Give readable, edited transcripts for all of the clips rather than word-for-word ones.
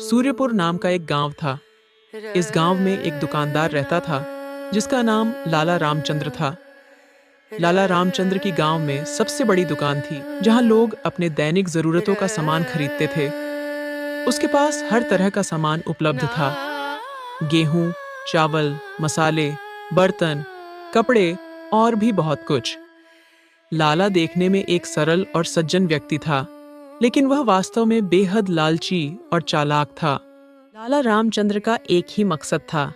सूर्यपुर नाम का एक गांव था। इस गांव में एक दुकानदार रहता था जिसका नाम लाला रामचंद्र था। लाला रामचंद्र की गांव में सबसे बड़ी दुकान थी जहां लोग अपने दैनिक जरूरतों का सामान खरीदते थे। उसके पास हर तरह का सामान उपलब्ध था। गेहूं, चावल, मसाले, बर्तन, कपड़े और भी बहुत कुछ। लाला देखने में एक सरल और सज्जन व्यक्ति था, लेकिन वह वास्तव में बेहद लालची और चालाक था। लाला रामचंद्र का एक ही मकसद था,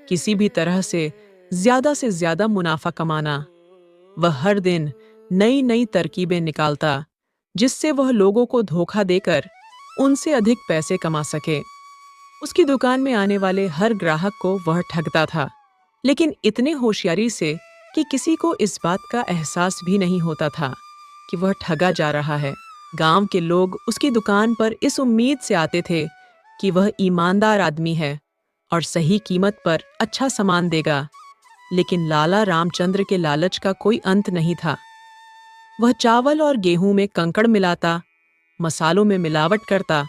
किसी भी तरह से ज्यादा मुनाफा कमाना। वह हर दिन नई नई तरकीबें निकालता, जिससे वह लोगों को धोखा देकर उनसे अधिक पैसे कमा सके। उसकी दुकान में आने वाले हर ग्राहक को वह ठगता था, लेकिन इतने होशियारी से कि किसी को इस बात का एहसास भी नहीं होता था कि वह ठगा जा रहा है। गांव के लोग उसकी दुकान पर इस उम्मीद से आते थे कि वह ईमानदार आदमी है और सही कीमत पर अच्छा सामान देगा। लेकिन लाला रामचंद्र के लालच का कोई अंत नहीं था। वह चावल और गेहूं में कंकड़ मिलाता, मसालों में मिलावट करता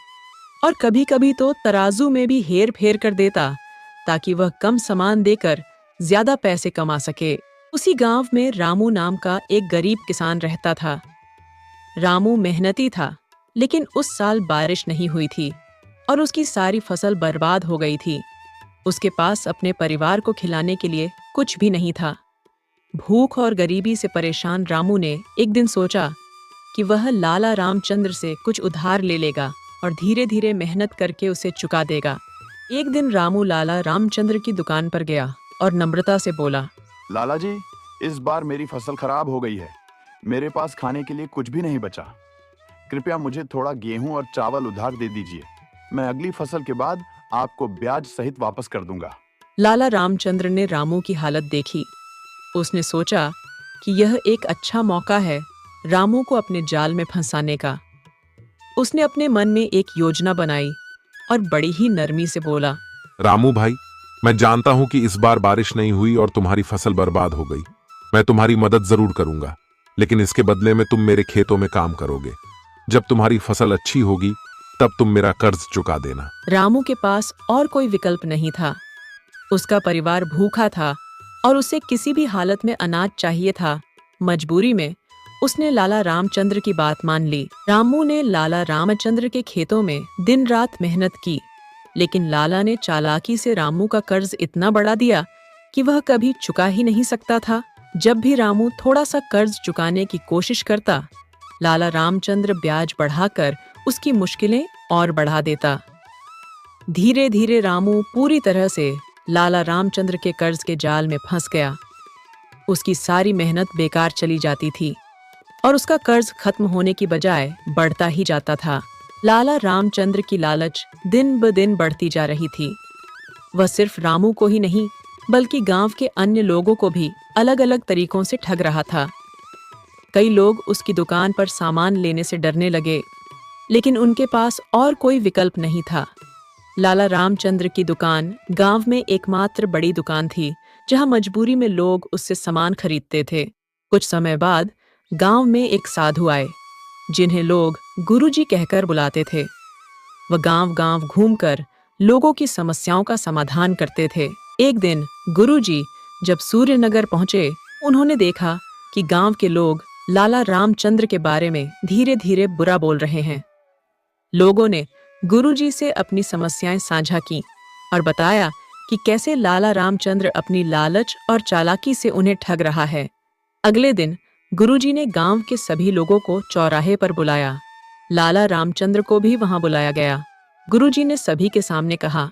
और कभी-कभी तो तराजू में भी हेर फेर कर देता, ताकि वह कम सामान देकर ज्यादा पैसे कमा सके। उसी गांव में रामू नाम का एक गरीब किसान रहता था। रामू मेहनती था, लेकिन उस साल बारिश नहीं हुई थी और उसकी सारी फसल बर्बाद हो गई थी। उसके पास अपने परिवार को खिलाने के लिए कुछ भी नहीं था। भूख और गरीबी से परेशान रामू ने एक दिन सोचा कि वह लाला रामचंद्र से कुछ उधार ले लेगा और धीरे धीरे मेहनत करके उसे चुका देगा। एक दिन रामू लाला रामचंद्र की दुकान पर गया और नम्रता से बोला, लाला जी, इस बार मेरी फसल खराब हो गई है। मेरे पास खाने के लिए कुछ भी नहीं बचा। कृपया मुझे थोड़ा गेहूं और चावल उधार दे दीजिए। मैं अगली फसल के बाद आपको ब्याज सहित वापस कर दूंगा। लाला रामचंद्र ने रामू की हालत देखी। उसने सोचा कि यह एक अच्छा मौका है रामू को अपने जाल में फंसाने का। उसने अपने मन में एक योजना बनाई और बड़ी ही नरमी से बोला, रामू भाई, मैं जानता हूं कि इस बार बारिश नहीं हुई और तुम्हारी फसल बर्बाद हो गई। मैं तुम्हारी मदद जरूर करूंगा, लेकिन इसके बदले में तुम मेरे खेतों में काम करोगे। जब तुम्हारी फसल अच्छी होगी तब तुम मेरा कर्ज चुका देना। रामू के पास और कोई विकल्प नहीं था। उसका परिवार भूखा था और उसे किसी भी हालत में अनाज चाहिए था। मजबूरी में उसने लाला रामचंद्र की बात मान ली। रामू ने लाला रामचंद्र के खेतों में दिन रात मेहनत की, लेकिन लाला ने चालाकी से रामू का कर्ज इतना बढ़ा दिया कि वह कभी चुका ही नहीं सकता था। जब भी रामू थोड़ा सा कर्ज चुकाने की कोशिश करता, लाला रामचंद्र ब्याज बढ़ाकर उसकी मुश्किलें और बढ़ा देता। धीरे धीरे रामू पूरी तरह से लाला रामचंद्र के कर्ज के जाल में फंस गया। उसकी सारी मेहनत बेकार चली जाती थी और उसका कर्ज खत्म होने की बजाय बढ़ता ही जाता था। लाला रामचंद्र की लालच दिन ब दिन बढ़ती जा रही थी। वह सिर्फ रामू को ही नहीं, बल्कि गांव के अन्य लोगों को भी अलग अलग तरीकों से ठग रहा था। कई लोग उसकी दुकान पर सामान लेने से डरने लगे, लेकिन उनके पास और कोई विकल्प नहीं था। लाला रामचंद्र की दुकान गांव में एकमात्र बड़ी दुकान थी जहां मजबूरी में लोग उससे सामान खरीदते थे। कुछ समय बाद गांव में एक साधु आए, जिन्हें लोग गुरुजी कहकर बुलाते थे। वह गांव-गांव घूमकर लोगों की समस्याओं का समाधान करते थे। एक दिन गुरुजी जब सूर्यनगर पहुंचे, उन्होंने देखा कि गांव के लोग लाला रामचंद्र के बारे में धीरे धीरे बुरा बोल रहे हैं। लोगों ने गुरुजी से अपनी समस्याएं साझा की और बताया कि कैसे लाला रामचंद्र अपनी लालच और चालाकी से उन्हें ठग रहा है। अगले दिन गुरुजी ने गांव के सभी लोगों को चौराहे पर बुलाया। लाला रामचंद्र को भी वहां बुलाया गया। गुरुजी ने सभी के सामने कहा,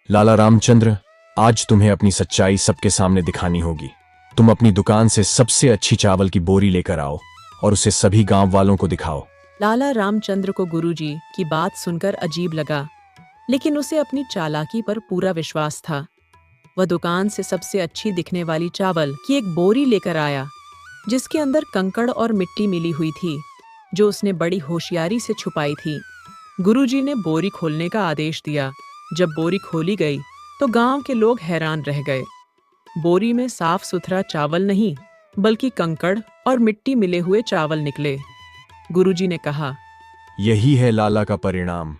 लाला रामचंद्र, आज तुम्हें अपनी सच्चाई सबके सामने दिखानी होगी। तुम अपनी दुकान से सबसे अच्छी चावल की बोरी लेकर आओ और उसे सभी गांव वालों को दिखाओ। लाला रामचंद्र को गुरुजी की बात सुनकर अजीब लगा, लेकिन उसे अपनी चालाकी पर पूरा विश्वास था। वह दुकान से सबसे अच्छी दिखने वाली चावल की एक बोरी लेकर आया, जिसके अंदर कंकड़ और मिट्टी मिली हुई थी, जो उसने बड़ी होशियारी से छुपाई थी। गुरुजी ने बोरी खोलने का आदेश दिया। जब बोरी खोली गई तो गांव के लोग हैरान रह गए। बोरी में साफ सुथरा चावल नहीं, बल्कि कंकड़ और मिट्टी मिले हुए चावल निकले। गुरुजी ने कहा, यही है लाला का परिणाम।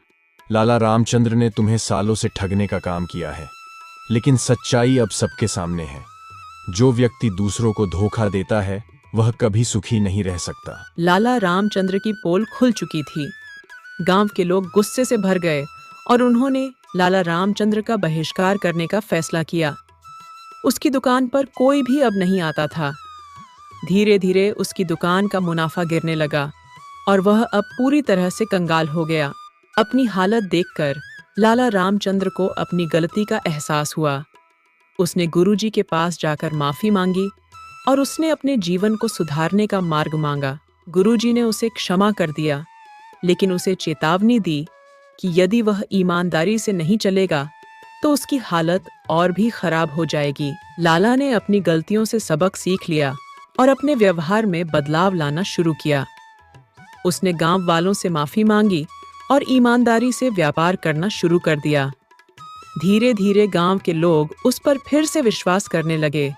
लाला रामचंद्र ने तुम्हें सालों से ठगने का काम किया है, लेकिन सच्चाई अब सबके सामने है। जो व्यक्ति दूसरों को धोखा देता है वह कभी सुखी नहीं रह सकता। लाला रामचंद्र की पोल खुल चुकी थी। गांव के लोग गुस्से से भर गए और उन्होंने लाला रामचंद्र का बहिष्कार करने का फैसला किया। उसकी दुकान पर कोई भी अब नहीं आता था। धीरे धीरे उसकी दुकान का मुनाफा गिरने लगा और वह अब पूरी तरह से कंगाल हो गया। अपनी हालत देखकर लाला रामचंद्र को अपनी गलती का एहसास हुआ। उसने गुरुजी के पास जाकर माफी मांगी और उसने अपने जीवन को सुधारने का मार्ग मांगा। गुरुजी ने उसे क्षमा कर दिया, लेकिन उसे चेतावनी दी कि यदि वह ईमानदारी से नहीं चलेगा तो उसकी हालत और भी खराब हो जाएगी। लाला ने अपनी गलतियों से सबक सीख लिया और अपने व्यवहार में बदलाव लाना शुरू किया। उसने गांव वालों से माफी मांगी और ईमानदारी से व्यापार करना शुरू कर दिया। धीरे धीरे गांव के लोग उस पर फिर से विश्वास करने लगे,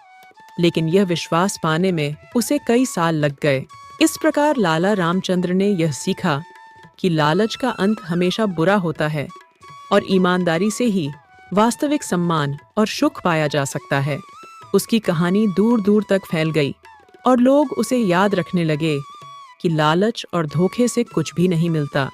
लेकिन यह विश्वास पाने में उसे कई साल लग गए। इस प्रकार लाला रामचंद्र ने यह सीखा कि लालच का अंत हमेशा बुरा होता है और ईमानदारी से ही वास्तविक सम्मान और सुख पाया जा सकता है। उसकी कहानी दूर दूर तक फैल गई और लोग उसे याद रखने लगे कि लालच और धोखे से कुछ भी नहीं मिलता।